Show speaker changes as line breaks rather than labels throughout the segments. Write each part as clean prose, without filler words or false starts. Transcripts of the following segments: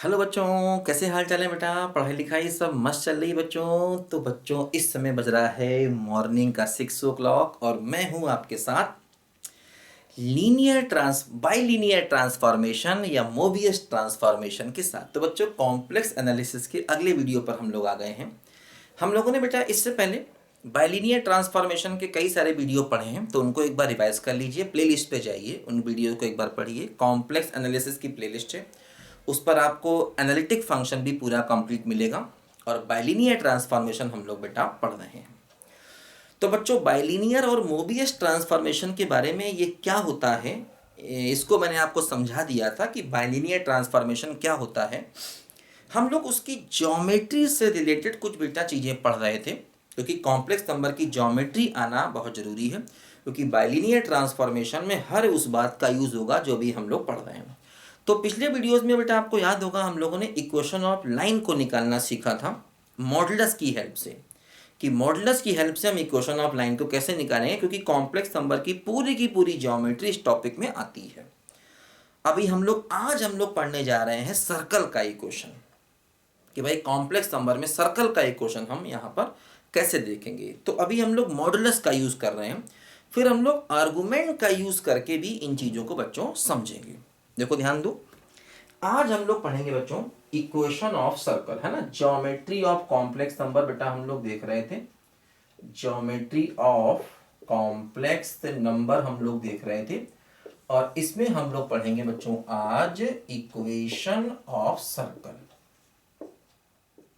Hello बच्चों, कैसे हाल चाल है बेटा। पढ़ाई लिखाई सब मस्त चल रही है बच्चों। तो बच्चों इस समय बज रहा है मॉर्निंग का 6 o'clock और मैं हूं आपके साथ बाइलीनियर ट्रांसफॉर्मेशन या मोबियस ट्रांसफॉर्मेशन के साथ। तो बच्चों कॉम्प्लेक्स एनालिसिस के अगले वीडियो पर हम लोग आ गए हैं। हम लोगों ने बेटा इससे पहले बाइलीनियर ट्रांसफॉर्मेशन के कई सारे वीडियो पढ़े हैं, तो उनको एक बार रिवाइज कर लीजिए। प्लेलिस्ट पे जाइए, उन वीडियो को एक बार पढ़िए। कॉम्प्लेक्स एनालिसिस की प्लेलिस्ट है, उस पर आपको एनालिटिक फंक्शन भी पूरा कंप्लीट मिलेगा। और बाइलीनियर ट्रांसफॉर्मेशन हम लोग बेटा पढ़ रहे हैं। तो बच्चों बाइलीनियर और मोबियस ट्रांसफॉर्मेशन के बारे में ये क्या होता है, इसको मैंने आपको समझा दिया था कि बाइलीनियर ट्रांसफॉर्मेशन क्या होता है। हम लोग उसकी ज्योमेट्री से रिलेटेड कुछ बेटा चीज़ें पढ़ रहे थे, क्योंकि कॉम्प्लेक्स नंबर की ज्योमेट्री आना बहुत ज़रूरी है। क्योंकि बाइलीनियर ट्रांसफॉर्मेशन में हर उस बात का यूज़ होगा जो भी हम लोग पढ़ रहे हैं। तो पिछले वीडियोस में बेटा आपको याद होगा हम लोगों ने इक्वेशन ऑफ लाइन को निकालना सीखा था मॉडुलस की हेल्प से, कि मॉडुलस की हेल्प से हम इक्वेशन ऑफ लाइन को कैसे निकालेंगे, क्योंकि कॉम्प्लेक्स नंबर की पूरी ज्योमेट्री इस टॉपिक में आती है। अभी आज हम लोग पढ़ने जा रहे हैं सर्कल का इक्वेशन, कि भाई कॉम्प्लेक्स नंबर में सर्कल का इक्वेशन हम यहाँ पर कैसे देखेंगे। तो अभी हम लोग मॉडुलस का यूज़ कर रहे हैं, फिर हम लोग आर्गुमेंट का यूज़ करके भी इन चीज़ों को बच्चों समझेंगे। देखो ध्यान दो, आज हम लोग पढ़ेंगे बच्चों इक्वेशन ऑफ सर्कल, है ना। ज्योमेट्री ऑफ कॉम्प्लेक्स नंबर बेटा हम लोग देख रहे थे, ज्योमेट्री ऑफ कॉम्प्लेक्स नंबर हम लोग देख रहे थे। और इसमें हम लोग पढ़ेंगे बच्चों आज इक्वेशन ऑफ सर्कल।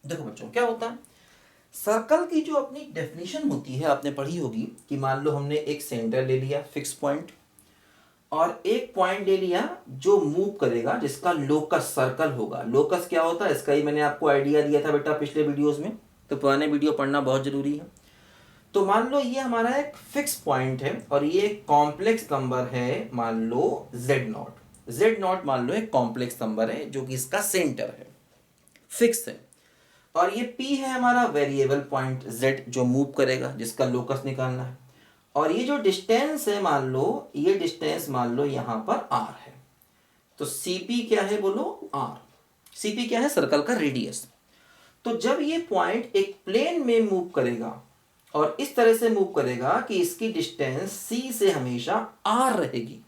देखो बच्चों क्या होता है, सर्कल की जो अपनी डेफिनेशन होती है आपने पढ़ी होगी, कि मान लो हमने एक सेंटर ले लिया फिक्स पॉइंट, और एक पॉइंट ले लिया जो मूव करेगा, जिसका लोकस सर्कल होगा। लोकस क्या होता है इसका ही मैंने आपको आइडिया दिया था बेटा पिछले वीडियोस में, तो पुराने वीडियो पढ़ना बहुत जरूरी है। तो मान लो ये हमारा एक फिक्स पॉइंट है और ये एक कॉम्प्लेक्स नंबर है, मान लो z0 मान लो एक कॉम्प्लेक्स नंबर है जो कि इसका सेंटर है, फिक्स है। और ये p है हमारा वेरिएबल पॉइंट z जो मूव करेगा, जिसका लोकस निकालना है। और ये जो डिस्टेंस है मान लो, ये डिस्टेंस मान लो यहां पर r है। तो cp क्या है बोलो, r। cp क्या है, सर्कल का रेडियस। तो जब ये पॉइंट एक प्लेन में मूव करेगा और इस तरह से मूव करेगा कि इसकी डिस्टेंस c से हमेशा r रहेगी,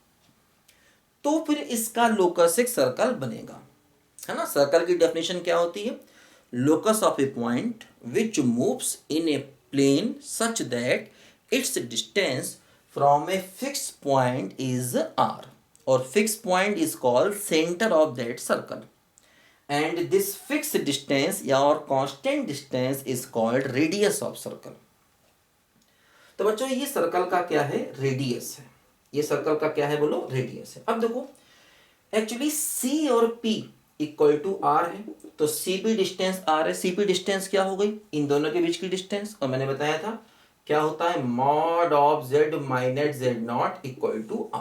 तो फिर इसका लोकस एक सर्कल बनेगा, है ना। सर्कल की डेफिनेशन क्या होती है, locus of a point which moves in a plane such that its distance from a fixed point is r, or fixed point is called center of that circle, and this fixed distance या और constant distance is called radius of circle। तो बच्चों ये circle का क्या है, radius है। ये सर्कल का क्या है बोलो, रेडियस है। अब देखो एक्चुअली c और p इक्वल टू r है, तो cp डिस्टेंस r है। cp डिस्टेंस क्या हो गई, इन दोनों के बीच की डिस्टेंस, और मैंने बताया था क्या होता है, mod of z minus Z not equal to r,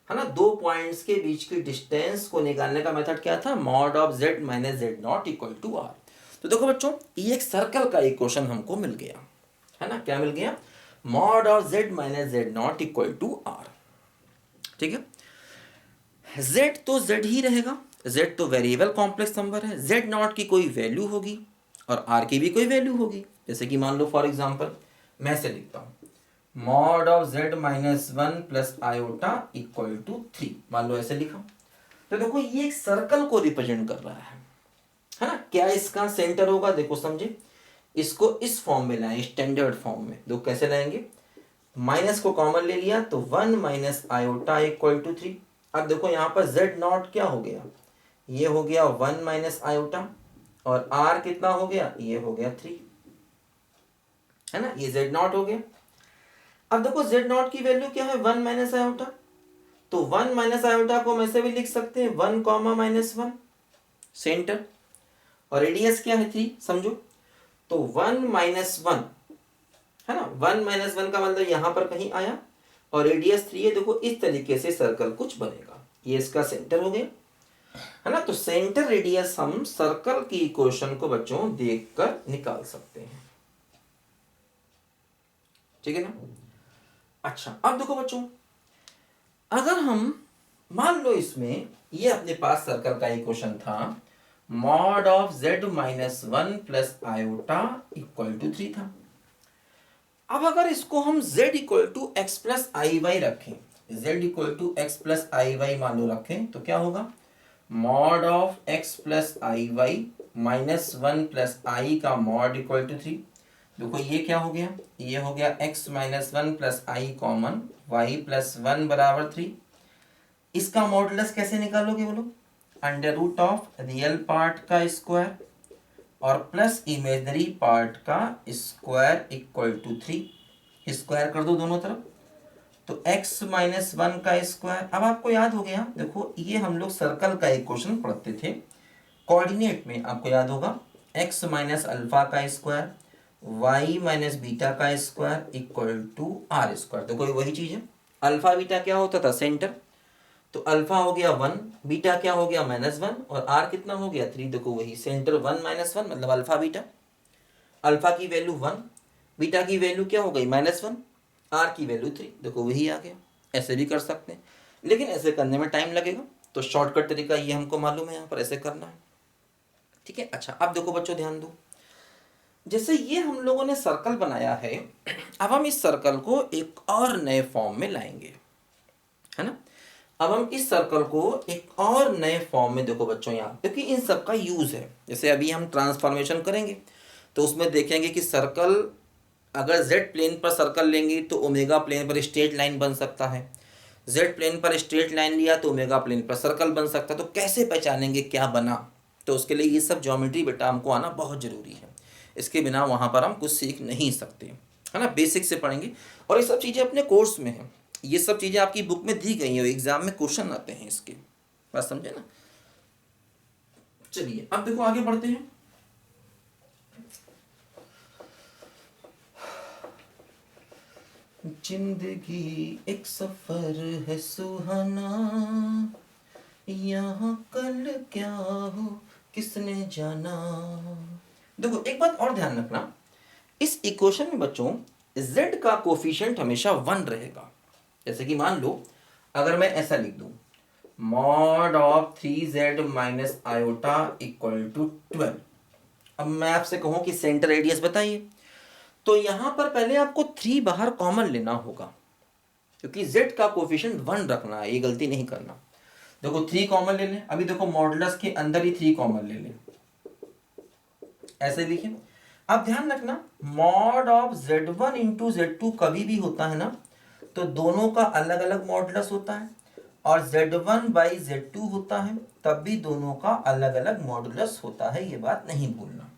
है ना। दो पॉइंट्स के बीच की डिस्टेंस को निकालने का मेथड क्या था, mod of z minus Z not equal to r। तो देखो बच्चों ये एक सर्कल का इक्वेशन हमको मिल गया, है ना। क्या मिल गया, mod of z minus Z not equal to r। ठीक है, z तो z ही रहेगा, z तो वेरिएबल कॉम्प्लेक्स नंबर है, z नॉट की कोई वैल्यू होगी और r की भी कोई वैल्यू होगी। जैसे कि मान लो फॉर एग्जांपल मैं से लिखता हूँ mod of z minus one plus iota equal to 3, मान लो ऐसे लिखा। तो देखो ये एक सर्कल को रिप्रेजेंट कर रहा है ना। क्या इसका सेंटर होगा, देखो समझे, इसको इस फॉर्म में लाए, स्टैंडर्ड फॉर्म में। देखो कैसे लाएंगे, माइनस को कॉमन ले लिया तो 1 माइनस आयोटा इक्वल टू 3। अब देखो यहाँ पर z नॉट क्या हो गया, ये हो गया 1 माइनस आयोटा, और r कितना हो गया, ये हो गया 3, है ना। ये z नॉट हो गया। अब देखो z नॉट की वैल्यू क्या है, 1 माइनस आयोटा, तो 1 माइनस आयोटा को हम ऐसे भी लिख सकते हैं 1 कॉमा माइनस 1 सेंटर, और रेडियस क्या है 3, समझो। तो 1 माइनस 1, है ना, 1 माइनस 1 का मतलब यहां पर कहीं आया, और रेडियस 3 है। देखो इस तरीके से सर्कल कुछ बनेगा, ये इसका सेंटर हो गया, है ना। तो सेंटर रेडियस हम सर्कल की इक्वेशन को बच्चों देखकर निकाल सकते हैं, ठीक है ना। अच्छा अब देखो बच्चों, अगर हम मान लो इसमें ये अपने पास सर्कल का इक्वेशन था, mod of z minus 1 plus iota equal to 3 था। अब अगर इसको हम z equal to x plus I Y रखें, z equal to x plus I Y मान लो रखें, तो क्या होगा, mod of x plus I Y minus 1 plus I का मॉड इक्वल टू 3। देखो ये क्या हो गया, ये हो गया x minus 1 plus I common, y plus 1 बराबर 3। इसका मॉडुलस कैसे निकालोगे बोलो, under root of real part का स्क्वायर और प्लस इमेजनरी पार्ट का स्क्वायर इक्वल टू 3। स्क्वायर कर दो दोनों तरफ, तो x माइनस 1 का स्क्वायर। अब आपको याद हो गया, देखो ये हम लोग सर्कल का एक क्वेश्चन पढ़ते थे कोऑर्डिनेट में, आपको याद होगा, x माइनस अल्फा का स्क्वायर y माइनस बीटा का square equal to R square. देखो ये वही चीज है, अल्फा बीटा क्या होता था, सेंटर, तो अल्फा हो गया 1, बीटा क्या हो गया -1 और आर कितना हो गया 3। देखो वही सेंटर 1 माइनस 1 मतलब अल्फा बीटा, अल्फा की वैल्यू 1, बीटा की वैल्यू क्या हो गई -1, आर की वैल्यू 3। देखो वही आ गया। ऐसे भी कर सकते हैं, लेकिन ऐसे करने में टाइम लगेगा, तो शॉर्टकट तरीका ये हमको मालूम है, यहाँ पर ऐसे करना है, ठीक है। अच्छा अब देखो बच्चों ध्यान दो, जैसे ये हम लोगों ने सर्कल बनाया है, अब हम इस सर्कल को एक और नए फॉर्म में लाएंगे, है ना। अब हम इस सर्कल को एक और नए फॉर्म में, देखो बच्चों यहाँ, क्योंकि इन सब का यूज है। जैसे अभी हम ट्रांसफॉर्मेशन करेंगे तो उसमें देखेंगे कि सर्कल, अगर जेड प्लेन पर सर्कल लेंगे तो ओमेगा प्लेन पर स्ट्रेट लाइन बन सकता है, जेड प्लेन पर स्ट्रेट लाइन लिया तो ओमेगा प्लेन पर सर्कल बन सकता है। तो कैसे पहचानेंगे क्या बना, तो उसके लिए ये सब ज्योमेट्री बेटा हमको आना बहुत जरूरी है, इसके बिना वहाँ पर हम कुछ सीख नहीं सकते, है ना। बेसिक से पढ़ेंगे और ये सब चीज़ें अपने कोर्स में हैं, ये सब चीज़ें आपकी बुक में दी गई हैं, एग्जाम में क्वेश्चन आते हैं इसके, बात समझे ना। चलिए अब देखो आगे बढ़ते हैं। जिंदगी एक सफर है सुहाना, यहाँ कल क्या हो किसने जाना। देखो एक बात और ध्यान रखना, इस इक्वेशन में बच्चों z का कोफिशिएंट हमेशा 1 रहेगा। जैसे कि मान लो अगर मैं ऐसा लिख दूं, mod of 3z minus iota equal to 12। अब मैं आपसे कहूं कि सेंटर रेडियस बताइए, तो यहां पर पहले आपको 3 बाहर कॉमन लेना होगा, क्योंकि z का कोफिशिएंट 1 रखना है, ये गलती नहीं करना। देखो 3 कॉमन ले लें, अभी देखो मॉडुलस के अंदर ही 3 कॉमन ले लें, ऐसे लिखें। अब ध्यान रखना, mod of z1 into z2 कभी भी होता है ना, तो दोनों का अलग अलग मॉडुलस होता है, और z1 बाई z2 होता है तब भी दोनों का अलग अलग मॉडुलस होता है, ये बात नहीं भूलना,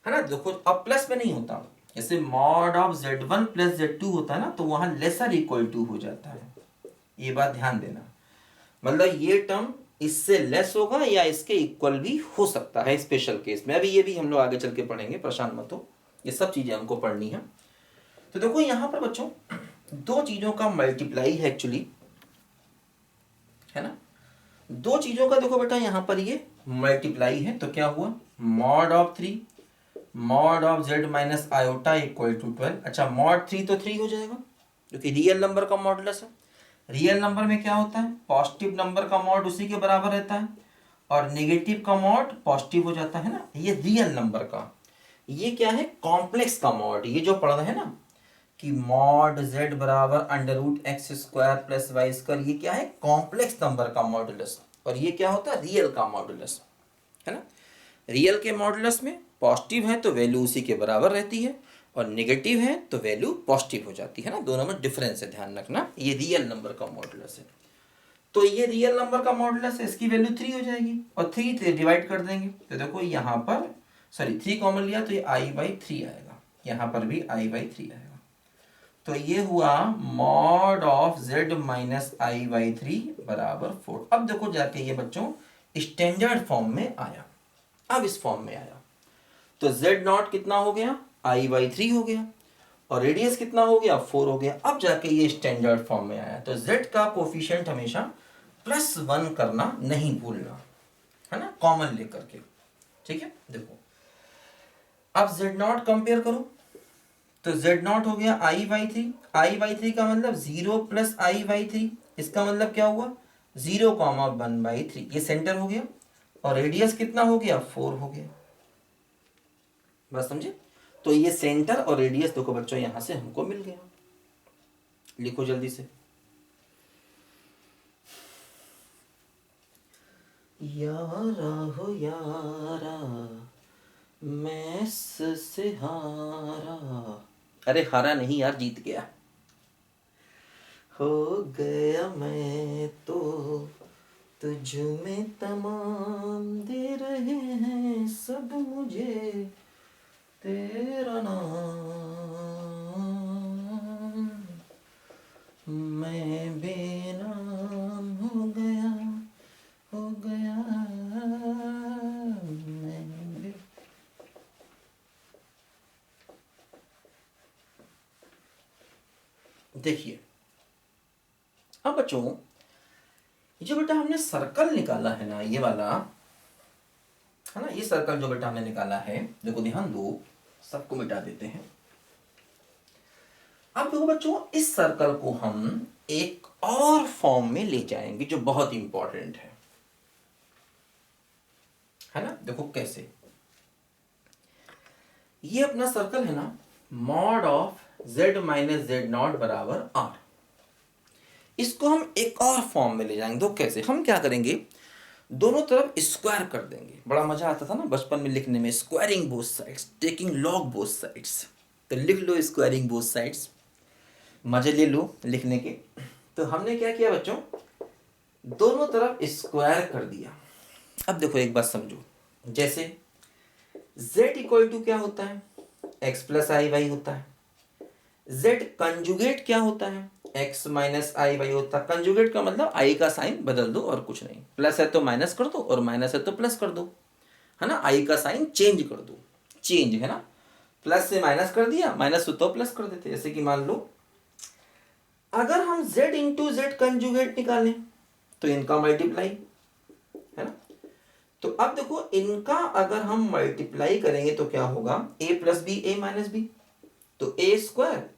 है ना। देखो अब प्लस में नहीं होता, जैसे mod of z1 plus z2 होता है ना, तो वहां लेसर इक्वल टू हो जाता है, ये बात ध्यान देना। मतलब ये टर्म इससे लेस होगा या इसके इक्वल भी हो सकता है स्पेशल केस में, अभी ये भी हम लोग आगे चल के पढ़ेंगे, परेशान मत हो, ये सब चीजें हमको पढ़नी है। तो देखो यहाँ पर बच्चों दो चीजों का मल्टीप्लाई है एक्चुअली, है ना, दो चीजों का देखो बेटा यहाँ पर ये मल्टीप्लाई है, तो क्या हुआ, mod of 3 mod of z minus iota equal to 12। अच्छा मॉड 3 तो 3 हो जाएगा, क्योंकि रियल नंबर का मॉडुलस है, रियल नंबर में क्या होता है, पॉजिटिव नंबर का मॉड उसी के बराबर रहता है और नेगेटिव का मॉड पॉजिटिव हो जाता है ना। ये रियल नंबर का, ये क्या है, कॉम्प्लेक्स का मॉड, ये जो पढ़ रहे हैं ना कि मॉड z बराबर under root x square plus Y square, ये क्या है, कॉम्प्लेक्स नंबर का मॉडुलस, और ये क्या होता है, रियल का मॉडुलस, है ना। रियल के मॉडुलस में पॉजिटिव है तो वैल्यू उसी के बराबर रहती है, और नेगेटिव है तो वैल्यू पॉजिटिव हो जाती है ना, दोनों में डिफरेंस है, ध्यान रखना। ये रियल नंबर का मॉडुलस है, तो ये रियल नंबर का मॉडुलस है, इसकी वैल्यू 3 हो जाएगी, और 3 से डिवाइड कर देंगे, तो देखो यहाँ पर सॉरी 3 कॉमन लिया तो ये i/3 आएगा, यहाँ पर भी i/3 आएगा। तो ये हुआ mod of z minus i/3 बराबर 4। अब देखो जाके ये बच्चों स्टैंडर्ड फॉर्म में आया, अब इस फॉर्म में आया, तो z0 कितना हो गया, i/3 हो गया, और रेडियस कितना हो गया, 4 हो गया। अब जाके ये स्टैंडर्ड फॉर्म में आया, तो z का कोफिशिएंट हमेशा +1 करना नहीं भूलना, है ना, कॉमन लेकर के, ठीक है। देखो अब z0 कंपेयर करो, तो z0 हो गया i/3, i/3 का मतलब 0 प्लस i/3, इसका मतलब क्या हुआ 0, 1/3, ये सेंटर हो गया, और रेडियस कितना हो गया, 4 हो गया। बस समझे। तो ये सेंटर और रेडियस देखो बच्चों यहां से हमको मिल गया। लिखो जल्दी से। यारा हो यारा मैस से हारा, अरे हारा नहीं यार, जीत गया। हो गया मैं तो तुझ में तमाम, दे रहे हैं सब मुझे तेरा नाम, मैं बेनाम हो गया, हो गया मैं बे... देखिए अब बच्चों जो बेटा हमने सर्कल निकाला है ना, ये वाला है ना, ये सर्कल जो बेटा हमने निकाला है, देखो ध्यान दो, सबको मिटा देते हैं। अब देखो बच्चों इस सर्कल को हम एक और फॉर्म में ले जाएंगे जो बहुत इंपॉर्टेंट है ना। देखो कैसे, ये अपना सर्कल है ना, mod of z minus Z naught बराबर r, इसको हम एक और फॉर्म में ले जाएंगे। तो कैसे, हम क्या करेंगे, दोनों तरफ स्क्वायर कर देंगे। बड़ा मजा आता था ना बचपन में लिखने में, squaring both sides, taking log both sides. तो लिख लो स्क्वायरिंग बोथ साइड्स, मजे ले लो लिखने के। तो हमने क्या किया बच्चों, दोनों तरफ स्क्वायर कर दिया। अब देखो एक बात समझो, जैसे z इक्वल टू क्या होता है, x प्लस आई वाई होता है। z कंजुगेट क्या होता है, x माइनस आई वाई होता है। कंजुगेट का मतलब i का साइन बदल दो और कुछ नहीं, प्लस है तो माइनस कर दो और माइनस है तो प्लस कर दो, है ना। i का साइन चेंज कर दो, चेंज है ना, प्लस से माइनस कर दिया, माइनस तो प्लस कर देते। जैसे कि मान लो अगर हम z इंटू जेड कंजुगेट निकालें तो इनका मल्टीप्लाई, है ना। तो अब देखो इनका अगर हम मल्टीप्लाई करेंगे तो क्या होगा, a plus B A minus B, तो a स्क्वायर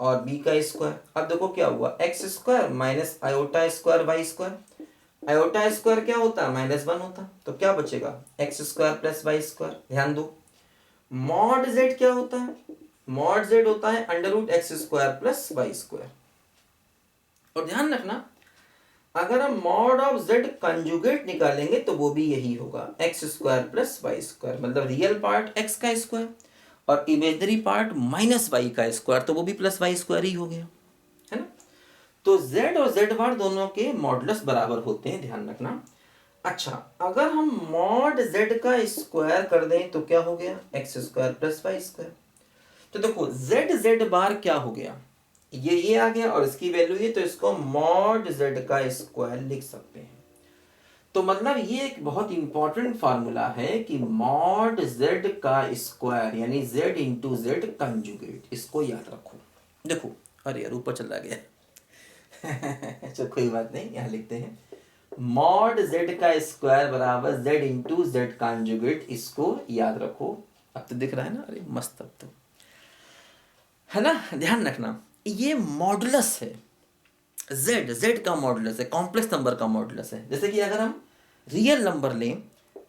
और b का स्क्वायर। अब देखो क्या हुआ, X square minus iota square Y square, iota square क्या होता है, -1 होता, तो क्या बचेगा, X square plus Y square. ध्यान दो मॉड z क्या होता है, मॉड z होता है under root x square plus Y square. और ध्यान रखना अगर हम मॉड ऑफ z कंजुगेट निकालेंगे तो वो भी यही होगा, x square plus Y square, मतलब रियल पार्ट x का स्क्वायर और इमेजनरी पार्ट माइनस वाई का स्क्वायर, तो वो भी प्लस वाई स्क्वायर ही हो गया, है ना। तो z और z बार दोनों के मॉडुलस बराबर होते हैं, ध्यान रखना। अच्छा अगर हम मॉड z का स्क्वायर कर दें तो क्या हो गया, x square plus Y square. तो देखो z बार क्या हो गया, ये आ गया और इसकी वैल्यू ये, तो इसको मॉड z का स्क्वायर लिख सकते हैं। तो मतलब ये एक बहुत इंपॉर्टेंट फार्मूला है कि मॉड z का स्क्वायर यानी z इंटू जेड कंजुगेट, इसको याद रखो। देखो अरे यार ऊपर चला गया चलो कोई बात नहीं, यहाँ लिखते हैं मॉड z का स्क्वायर बराबर z इंटू जेड कंजुगेट, इसको याद रखो। अब तो दिख रहा है ना, अरे मस्त, अब तो है ना। ध्यान रखना ये मॉडुलस है, z का मॉडुलस है, कॉम्प्लेक्स नंबर का मॉडुलस है। जैसे कि अगर हम रियल नंबर लें,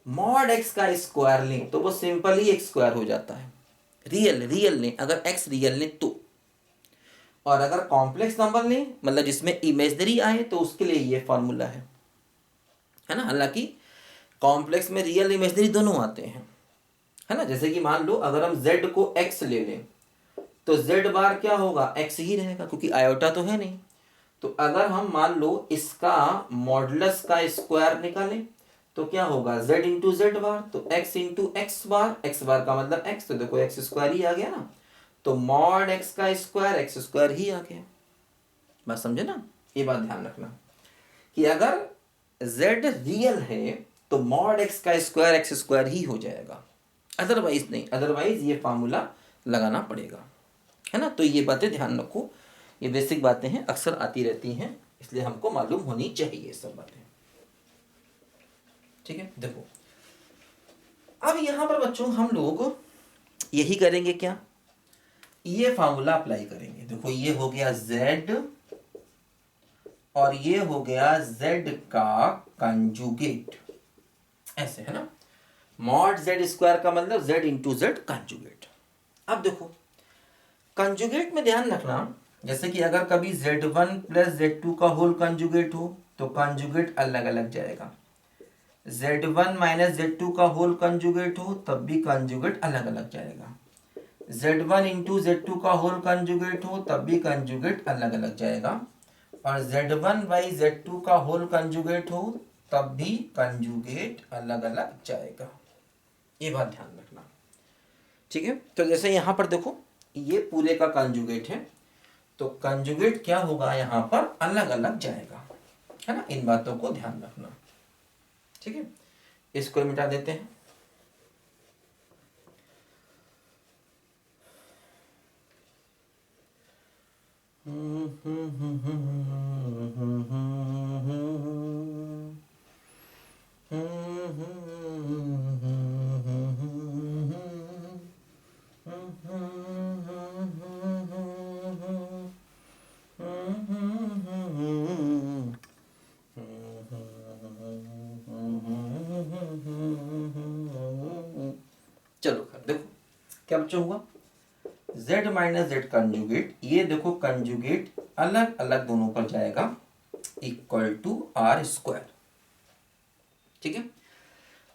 मॉड x का स्क्वायर लें तो वो सिंपल ही x स्क्वायर हो जाता है। रियल लें, अगर x रियल लें तो। और अगर कॉम्प्लेक्स नंबर लें मतलब जिसमें इमेजनरी आए तो उसके लिए ये फॉर्मूला है ना। हालांकि कॉम्प्लेक्स में रियल इमेजनरी दोनों आते हैं, है ना। जैसे कि मान लो अगर हम z को x ले लें तो z बार क्या होगा, x ही रहेगा क्योंकि आयोटा तो है नहीं। तो अगर हम मान लो इसका मॉडुलस का स्क्वायर निकालें तो क्या होगा, z इंटू जेड बार, तो x इंटू एक्स बार, x बार का मतलब x, तो देखो x स्क्वायर ही आ गया ना। तो मॉड x का स्क्वायर x स्क्वायर ही आ गया। बात समझे ना, ये बात ध्यान रखना कि अगर z रियल है तो मॉड x का स्क्वायर x स्क्वायर ही हो जाएगा, अदरवाइज नहीं, अदरवाइज ये फार्मूला लगाना पड़ेगा, है ना। तो ये बातें ध्यान रखो, ये बेसिक बातें हैं, अक्सर आती रहती हैं, इसलिए हमको मालूम होनी चाहिए सब बातें, ठीक है। देखो अब यहां पर बच्चों हम लोग यही करेंगे, क्या ये फार्मूला अप्लाई करेंगे। देखो ये हो गया z और ये हो गया z का कंजुगेट, ऐसे है ना, मॉड जेड स्क्वायर का मतलब जेड इंटू जेड कंजुगेट। अब देखो कंजुगेट में ध्यान रखना, जैसे कि अगर कभी z1 प्लस z2 का होल कंजुगेट हो तो कंजुगेट अलग अलग जाएगा, z1 माइनस z2 का होल कंजुगेट हो तब भी कंजुगेट अलग अलग जाएगा, z1 इंटू z2 का होल कंजुगेट हो तब भी कंजुगेट अलग अलग जाएगा, और z1 बाई z2 का होल कंजुगेट हो तब भी कंजुगेट अलग अलग जाएगा। ये बात ध्यान रखना, ठीक है। तो जैसे यहाँ पर देखो ये पूरे का कंजुगेट है, तो कंजुगेट क्या होगा यहाँ पर अलग अलग जाएगा, है ना। इन बातों को ध्यान रखना, ठीक है। इसको मिटा देते हैं। चलो देखो क्या बच्चा हुआ, z माइनस जेड कंजुगेट, ये देखो कंजुगेट अलग अलग दोनों पर जाएगा, इक्वल टू आर स्क्वायर, ठीक है।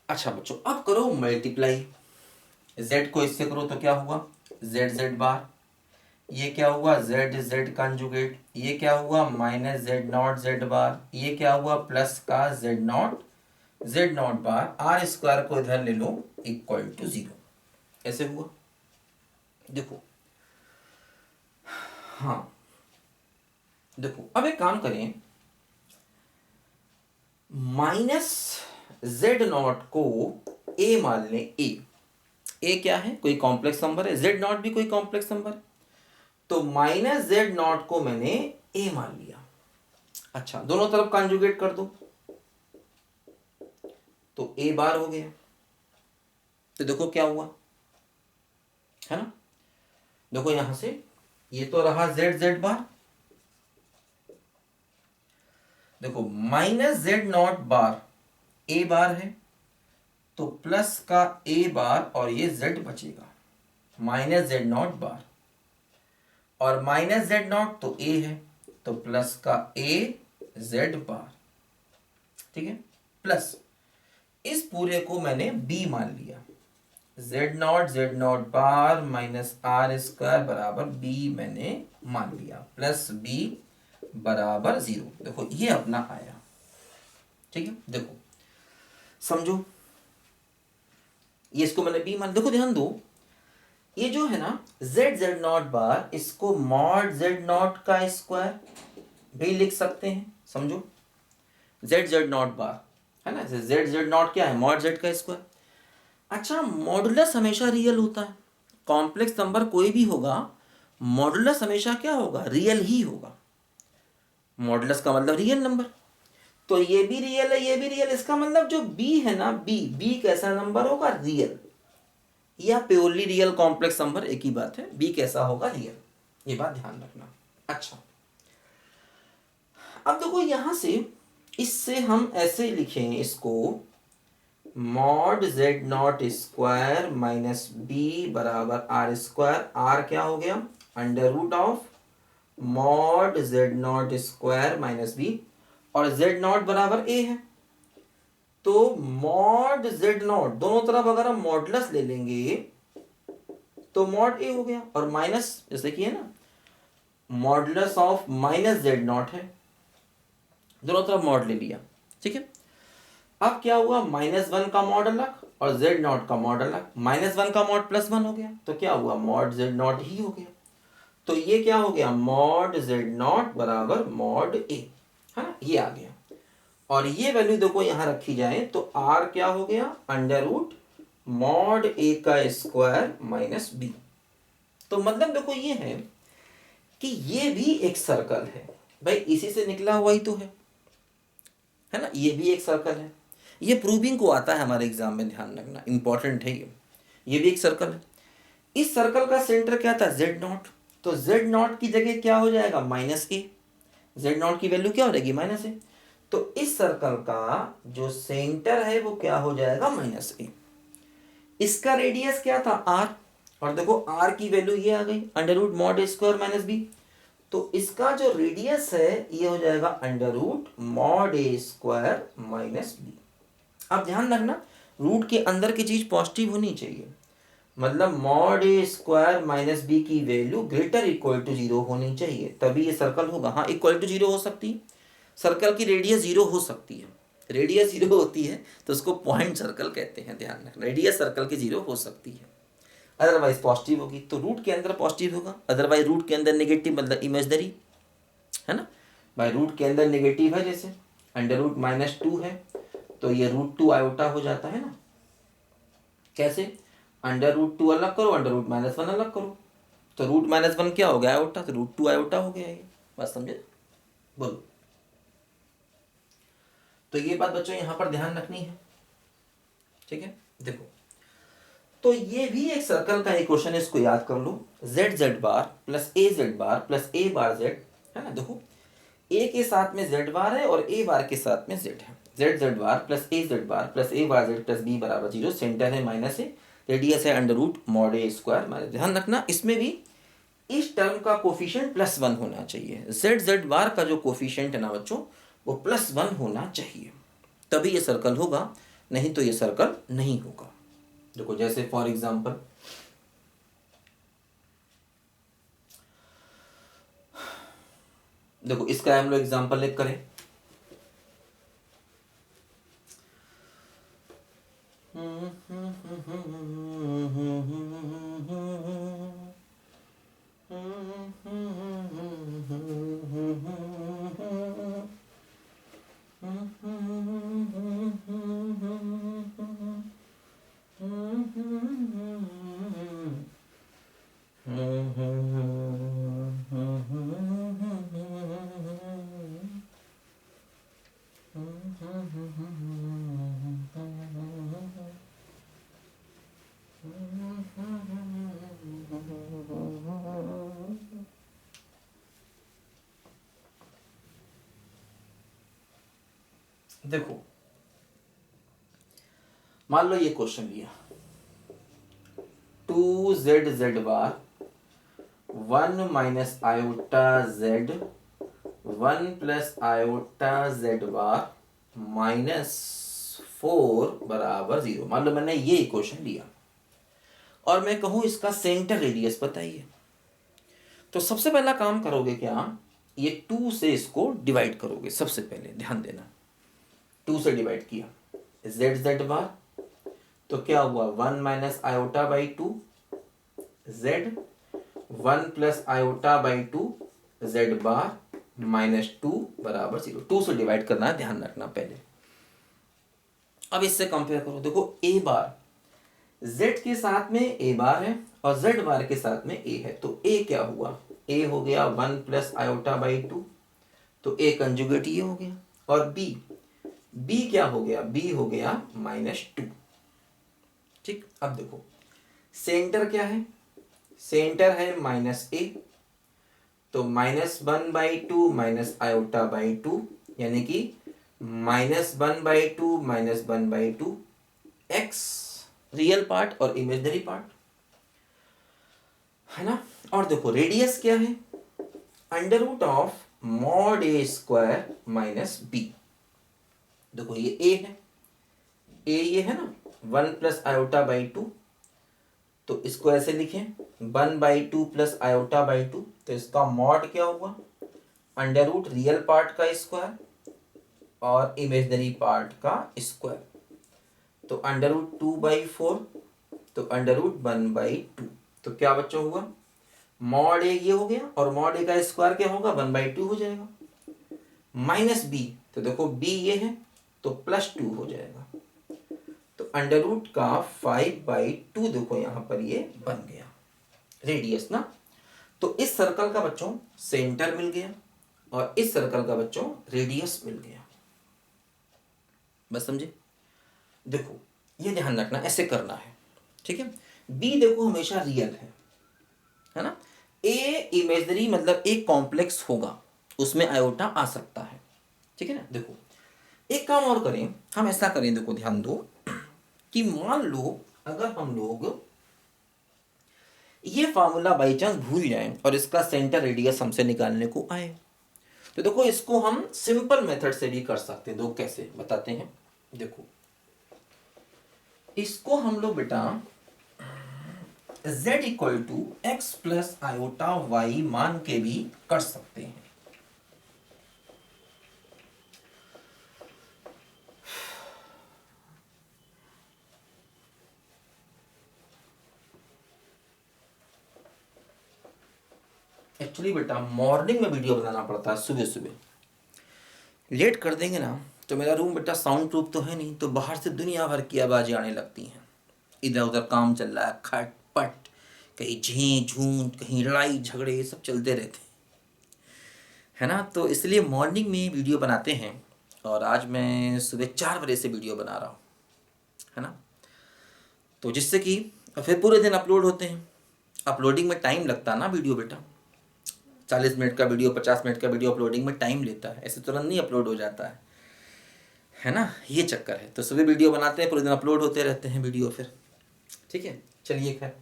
अच्छा बच्चों अब करो मल्टीप्लाई, z को इससे करो तो क्या हुआ z z बार, ये क्या हुआ z z कंजुगेट, ये क्या हुआ minus z naught z bar, ये क्या हुआ प्लस का z naught bar, r square को इधर ले लो इक्वल टू 0, ऐसे हुआ। देखो हाँ देखो अब एक काम करें, माइनस जेड नॉट को ए मान लें, ए क्या है कोई कॉम्प्लेक्स नंबर है, जेड नॉट भी कोई कॉम्प्लेक्स नंबर है, तो माइनस जेड नॉट को मैंने ए मान लिया। अच्छा दोनों तरफ कंजुगेट कर दो तो ए बार हो गया, तो देखो क्या हुआ है ना, देखो यहां से ये तो रहा जेड जेड बार, देखो माइनस जेड नॉट बार ए बार है तो प्लस का ए बार और ये जेड बचेगा, माइनस जेड नॉट बार और माइनस जेड नॉट तो ए है तो प्लस का ए जेड बार, ठीक है। प्लस इस पूरे को मैंने बी मान लिया, z naught bar minus r square बराबर बी मैंने मान लिया, प्लस बी बराबर 0, देखो ये अपना आया, ठीक है। देखो समझो ये इसको मैंने बी मान, देखो ध्यान दो ये जो है ना जेड नॉट बार, इसको मॉड जेड नॉट का स्क्वायर भी लिख सकते हैं, समझो जेड नॉट बार है ना, जेड नॉट क्या है मॉड जेड का स्क्वायर। अच्छा मॉडुलस हमेशा रियल होता है, कॉम्प्लेक्स नंबर कोई भी होगा मॉडुलस हमेशा क्या होगा रियल ही होगा, मॉडुलस का मतलब रियल नंबर, तो ये भी रियल है ये भी रियल, इसका मतलब जो बी है ना बी कैसा नंबर होगा रियल, या प्योरली रियल कॉम्प्लेक्स नंबर एक ही बात है, बी कैसा होगा रियल, ये बात ध्यान रखना। अच्छा अब देखो यहां से इससे हम ऐसे लिखें इसको, mod z naught square minus b बराबर आर स्क्वायर, आर क्या हो गया under root of mod z naught square minus b, और जेड नॉट बराबर ए है, तो मॉड जेड नॉट दोनों तरफ अगर हम मॉडुलस ले लेंगे तो मॉड ए हो गया, और माइनस जैसे कि है ना modulus of minus Z not है, दोनों तरफ मॉड ले लिया, ठीक है। अब क्या हुआ -1 का मॉड अलग और जेड नॉट का मॉड अलग, -1 का मॉड +1 हो गया तो क्या हुआ मॉड जेड नॉट ही हो गया, तो ये क्या हो गया मॉड जेड नॉट बराबर मॉड ए, है ना, ये आ गया, और ये वैल्यू देखो यहां रखी जाए तो आर क्या हो गया अंडर रूट मॉड ए का स्क्वायर माइनस बी, तो मतलब देखो ये है कि ये भी एक सर्कल है भाई, इसी से निकला हुआ ही तो है ना, ये भी एक सर्कल है, ये प्रूविंग को आता है हमारे एग्जाम में, ध्यान रखना इंपॉर्टेंट है ये भी एक सर्कल है, इस सर्कल का सेंटर क्या था जेड नॉट, तो जेड नॉट की जगह क्या हो जाएगा -a, जेड नॉट की वैल्यू क्या हो जाएगी -a, तो इस सर्कल का जो सेंटर है वो क्या हो जाएगा, -a। इसका रेडियस क्या था, r, और देखो r की वैल्यू ये आ गई √mod² - b। तो इसका जो रेडियस है ये हो जाएगा √mod² - b। अब ध्यान रखना, रूट के अंदर की चीज पॉजिटिव होनी चाहिए, मतलब mod² - b की वैल्यू >= 0 होनी चाहिए, तभी ये सर्कल होगा। हाँ, =0 हो सकती है, सर्कल की रेडियस 0 हो सकती है, रेडियस 0 होती है तो उसको पॉइंट सर्कल कहते हैं। ध्यान रखना, रेडियस सर्कल की 0 हो सकती है, अदरवाइज पॉजिटिव होगी, तो रूट के अंदर पॉजिटिव होगा, अदरवाइज रूट के अंदर नेगेटिव मतलब इमेजनरी है ना भाई। रूट के अंदर नेगेटिव है, जैसे √-2 है तो ये √2 आयोटा हो जाता है ना। कैसे, √2 अलग करो, √-1 अलग करो, तो √-1 क्या हो गया, आयोटा, तो √2 आयोटा हो गया। ये बात समझे, बोलो। तो ये बात बच्चों यहाँ पर ध्यान रखनी है, ठीक है। देखो, तो ये भी एक सर्कल का इक्वेशन है, इसको याद कर लो। z(z) plus az plus a(z) है ना। देखो, a के साथ में z बार है और a बार के साथ में z है। z(z) plus az plus a(z) plus b = 0, centre है -a, रेडियस है √mod²। ध्यान रखना, इसमें भी इस टर्म का कोफिशिएंट +1 होना चाहिए। z(z) का जो कोफिशिएंट है ना बच्चों, वो +1 होना चाहिए, तभी ये सर्कल होगा, नहीं तो ये सर्कल नहीं होगा। देखो, जैसे फॉर एग्जांपल देखो, इसका हम लोग एग्जांपल एक करें। देखो, मान लो ये क्वेश्चन लिया, 2z(z) 1 - iota(z) 1 + iota(z) -4 = 0। मान लो मैंने ये इक्वेशन लिया और मैं कहूं इसका सेंटर रेडियस बताइए, तो सबसे पहला काम करोगे क्या, ये 2 से इसको डिवाइड करोगे। सबसे पहले ध्यान देना, 2 से डिवाइड किया, z(z) तो क्या हुआ, 1 - iota/2 z, 1 + iota/2 z बार -2 = 0। 2 से डिवाइड करना है, ध्यान रखना पहले। अब इससे कंपेयर करो, देखो a बार z के साथ में a बार है और z बार के साथ में a है, तो a क्या हुआ, a हो गया 1 + iota/2, तो a कंजुगेट ये हो गया, और b क्या हो गया, b हो गया -2। ठीक, अब देखो सेंटर क्या है, सेंटर है -a, तो -1/2 - iota/2 यानी कि -1/2 -1/2 x रियल पार्ट और इमेजिनरी पार्ट है ना। और देखो रेडियस क्या है, √mod² - b। देखो ये a है, a ये है ना, 1 + iota/2, तो इसको ऐसे लिखें 1/2 + iota/2, तो इसका मॉड क्या हुआ, √ रियल पार्ट का स्क्वायर और इमेजिनरी पार्ट का स्क्वायर, तो √2/4, तो √1/2, तो क्या बच्चों हुआ, मॉड a ये हो गया और मॉड a का स्क्वायर क्या होगा, 1/2 हो जाएगा, -b, तो देखो b ये है तो +2 हो जाएगा, तो √5/2 देखो यहां पर ये बन गया रेडियस ना। तो इस सर्कल का बच्चों सेंटर मिल गया और इस सर्कल का बच्चों रेडियस मिल गया, बस समझे। देखो ये ध्यान रखना, ऐसे करना है, ठीक है। बी देखो हमेशा रियल है ना। ए इमेजनरी मतलब एक कॉम्प्लेक्स होगा, उसमें आयोटा आ सकता है, ठीक है ना। देखो एक काम और करें, हम ऐसा करें, देखो ध्यान दो कि मान लो अगर हम लोग ये फार्मूला बाई चांस भूल जाएं और इसका सेंटर रेडियस हमसे निकालने को आए, तो देखो इसको हम सिंपल मेथड से भी कर सकते हैं। दो कैसे बताते हैं, देखो इसको हम लोग बेटा z equal to x plus iota y मान के भी कर सकते हैं। एक्चुअली बेटा मॉर्निंग में वीडियो बनाना पड़ता है, सुबह सुबह लेट कर देंगे ना तो मेरा रूम बेटा साउंड प्रूफ तो है नहीं, तो बाहर से दुनिया भर की आवाज़ें आने लगती हैं। इधर उधर काम चल रहा है, खट पट, कहीं झीं झूं, कहीं लड़ाई झगड़े, ये सब चलते रहते हैं, है ना। तो इसलिए मॉर्निंग में वीडियो बनाते हैं और आज मैं सुबह 4 बजे से वीडियो बना रहा हूँ, है ना। तो जिससे कि फिर पूरे दिन अपलोड होते हैं। अपलोडिंग में टाइम लगता है ना वीडियो बेटा, 40 मिनट का वीडियो, 50 मिनट का वीडियो अपलोडिंग में टाइम लेता है, ऐसे तुरंत नहीं अपलोड हो जाता है ना। ये चक्कर है। तो सुबह वीडियो बनाते हैं, पूरे दिन अपलोड होते रहते हैं वीडियो फिर, ठीक है। चलिए खैर,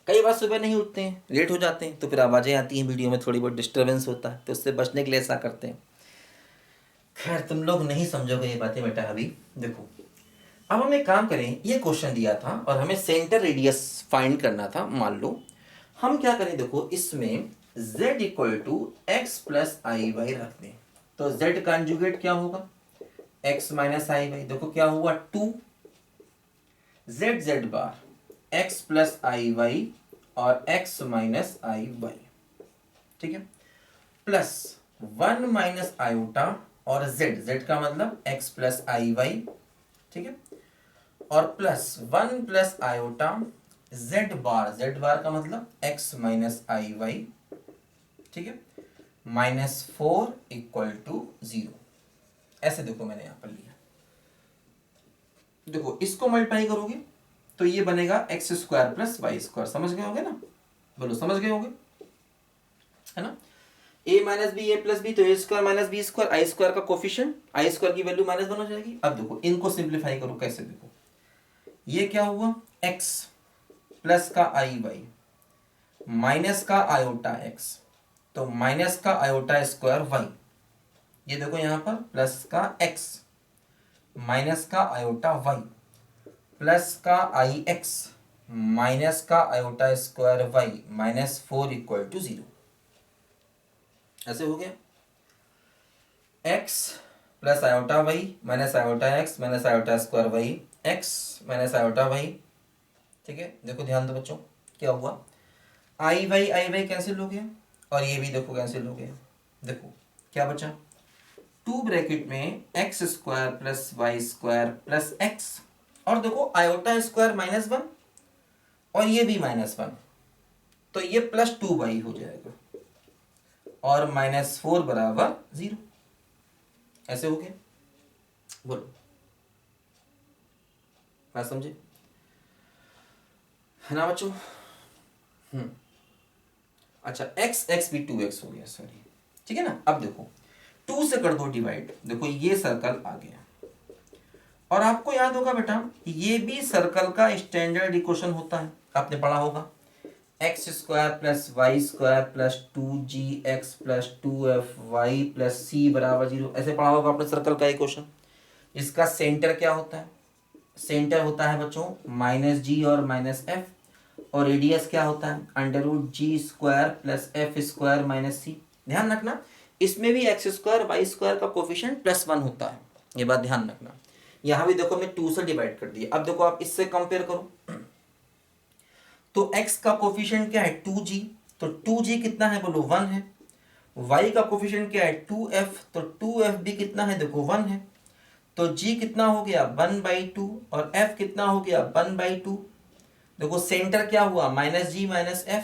कई बार सुबह नहीं उठते हैं, लेट हो जाते हैं, तो फिर आवाज़ें आती हैं वीडियो में, थोड़ी बहुत डिस्टर्बेंस होता है, तो उससे बचने के लिए ऐसा करते हैं। खैर तुम लोग नहीं समझोगे ये बातें बेटा अभी। देखो अब हम एक काम करें, ये क्वेश्चन दिया था और हमें सेंटर रेडियस फाइंड करना था। मान लो हम क्या करें, देखो इसमें z equal to x plus I y रख दें, तो z कंजुगेट क्या होगा, x माइनस आई वाई। देखो क्या हुआ, 2 z बार x प्लस आई वाई और x माइनस आई वाई, ठीक है, प्लस 1 माइनस आयोटा और z का मतलब x प्लस आई वाई, ठीक है, और प्लस 1 प्लस आयोटा z बार का मतलब x माइनस आई वाई, ठीक है, -4 इक्वल टू 0। ऐसे देखो मैंने यहां पर लिया, देखो इसको मल्टीप्लाई करोगे तो ये बनेगा x square plus Y square. समझ गए होंगे ना, बोलो समझ गए होंगे, है ना। a minus b, a plus b, तो a square minus b square, i square का कोफिशिएंट, आई स्क्वायर की वैल्यू -1 हो जाएगी। अब देखो इनको सिंप्लीफाई करो, कैसे, देखो ये क्या हुआ, x प्लस का आई वाई माइनस का आयोटा x, तो माइनस का आयोटा स्क्वायर वाई, ये देखो यहां पर प्लस का x माइनस का आयोटा वाई प्लस का आई एक्स माइनस का iota square y -4 equal to 0। ऐसे हो गया, x plus iota y minus iota x minus iota square y, x minus iota y, ठीक है। देखो ध्यान दो बच्चों, क्या हुआ, आई वाई कैंसिल हो गया और ये भी देखो कैंसिल हो गया। देखो क्या बचा, 2 ब्रैकेट में x square plus Y square plus x, और देखो आयोटा स्क्वायर -1 और ये भी -1, तो ये +2 वाई हो जाएगा और -4 बराबर 0। ऐसे हो गया, बोलो बात समझे, है ना बच्चों। अच्छा x भी 2x हो गया, सॉरी, ठीक है ना। अब देखो 2 से कर दो डिवाइड, देखो ये सर्कल आ गया, और आपको याद होगा बेटा ये भी सर्कल का स्टैंडर्ड इक्वेशन होता है, आपने पढ़ा होगा, x square plus Y square plus 2gx plus 2fy plus c बराबर 0। ऐसे पढ़ा होगा आपने सर्कल का इक्वेशन। इसका सेंटर क्या होता है, सेंटर होता है बच्चों -g और -f, और रेडियस क्या होता है √g² plus f² minus c। ध्यान रखना इसमें भी x² y² का कोफिशिएंट +1 होता है, ये बात ध्यान रखना। यहाँ भी देखो मैं 2 से डिवाइड कर दिया। अब देखो आप इससे कंपेयर करो, तो x का कोफिशिएंट क्या है 2g, तो 2g कितना है बोलो 1 है। y का कोफिशिएंट क्या है 2f, तो 2f भी कितना है देखो 1 है। तो g कितना हो गया 1/2 और f कितना हो गया 1/2। देखो सेंटर क्या हुआ -g -f,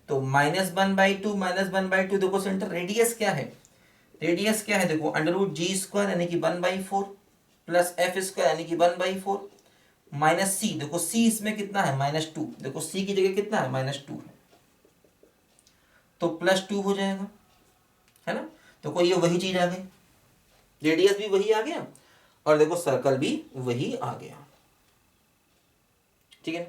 तो -1/2 देखो सेंटर। रेडियस क्या है, रेडियस क्या है देखो √g² यानी कि 1/4 प्लस f² यानी कि 1/4 माइनस c, देखो c इसमें कितना है -2, देखो c की जगह कितना है -2 है, तो +2 हो जाएगा, है ना। तो कोई ये वही चीज आ गई, रेडियस भी वही आ गया और देखो सर्कल भी वही आ गया, ठीक है ना,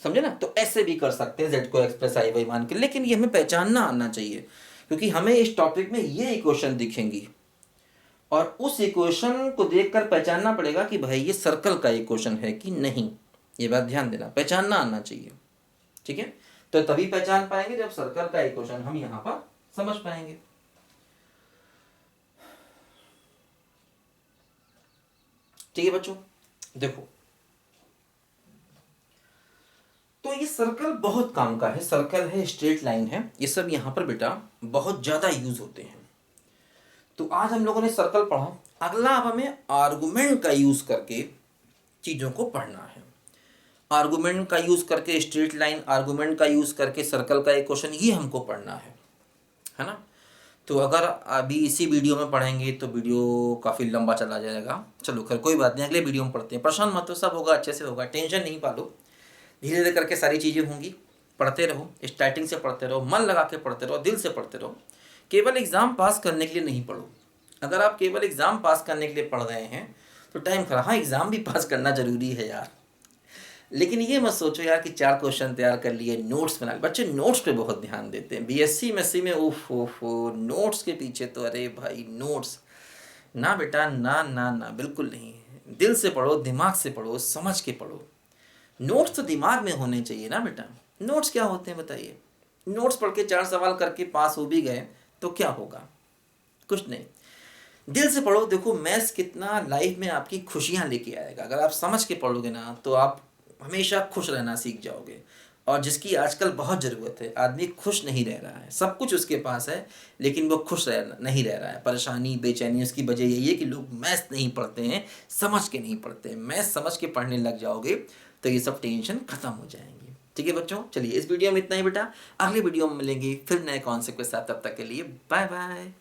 समझे ना। तो ऐसे भी कर सकते हैं z को x प्लस आई वाई मान के, लेकिन ये हमें पहचानना आना चाहिए क्योंकि हमें इस टॉपिक में ये इक्वेशन दिखेंगी और उस इक्वेशन को देखकर पहचानना पड़ेगा कि भाई ये सर्कल का इक्वेशन है कि नहीं। ये बात ध्यान देना, पहचानना आना चाहिए, ठीक है। तो तभी पहचान पाएंगे जब सर्कल का इक्वेशन हम यहां पर समझ पाएंगे। ठीक है बच्चों, देखो तो ये सर्कल बहुत काम का है, सर्कल है, स्ट्रेट लाइन है, ये सब यहाँ पर बेटा बहुत ज़्यादा यूज होते हैं। तो आज हम लोगों ने सर्कल पढ़ा, अगला अब हमें आर्गुमेंट का यूज करके चीज़ों को पढ़ना है। आर्गुमेंट का यूज करके स्ट्रेट लाइन, आर्गुमेंट का यूज करके सर्कल का इक्वेशन, ये हमको पढ़ना है ना। तो अगर अभी इसी वीडियो में पढ़ेंगे तो वीडियो काफ़ी लंबा चला जाएगा। चलो खैर कोई बात नहीं, अगले वीडियो में पढ़ते हैं, परेशान मत हो, सब होगा अच्छे से होगा, टेंशन नहीं पालो। धीरे धीरे करके सारी चीज़ें होंगी, पढ़ते रहो, स्टार्टिंग से पढ़ते रहो, मन लगा के पढ़ते रहो, दिल से पढ़ते रहो। केवल एग्ज़ाम पास करने के लिए नहीं पढ़ो। अगर आप केवल एग्ज़ाम पास करने के लिए पढ़ रहे हैं तो टाइम खराब, हाँ एग्ज़ाम भी पास करना ज़रूरी है यार, लेकिन ये मत सोचो यार कि 4 क्वेश्चन तैयार कर लिए, नोट्स बना। बच्चे नोट्स पे बहुत ध्यान देते हैं, बीएससी एमएससी में उफ नोट्स के पीछे तो अरे भाई नोट्स ना बेटा, ना ना ना, बिल्कुल नहीं। दिल से पढ़ो, दिमाग से पढ़ो, समझ के पढ़ो। नोट्स तो दिमाग में होने चाहिए ना बेटा। नोट्स क्या होते हैं बताइए? नोट्स पढ़ के 4 सवाल करके पास हो भी गए तो क्या होगा? कुछ नहीं। दिल से पढ़ो। देखो मैथ्स कितना लाइफ में आपकी खुशियाँ लेके आएगा। अगर आप समझ के पढ़ोगे ना तो आप हमेशा खुश रहना सीख जाओगे, और जिसकी आजकल बहुत ज़रूरत है। आदमी खुश नहीं रह रहा है, सब कुछ उसके पास है लेकिन वो खुश नहीं रह रहा है। परेशानी, बेचैनी, उसकी वजह यही है कि लोग मैथ्स नहीं पढ़ते हैं, समझ के नहीं पढ़ते हैं। मैथ्स समझ के पढ़ने लग जाओगे तो ये सब टेंशन खत्म हो जाएंगे। ठीक है बच्चों, चलिए इस वीडियो में इतना ही बेटा, अगले वीडियो में मिलेंगे फिर नए कॉन्सेप्ट के साथ। तब तक के लिए बाय बाय।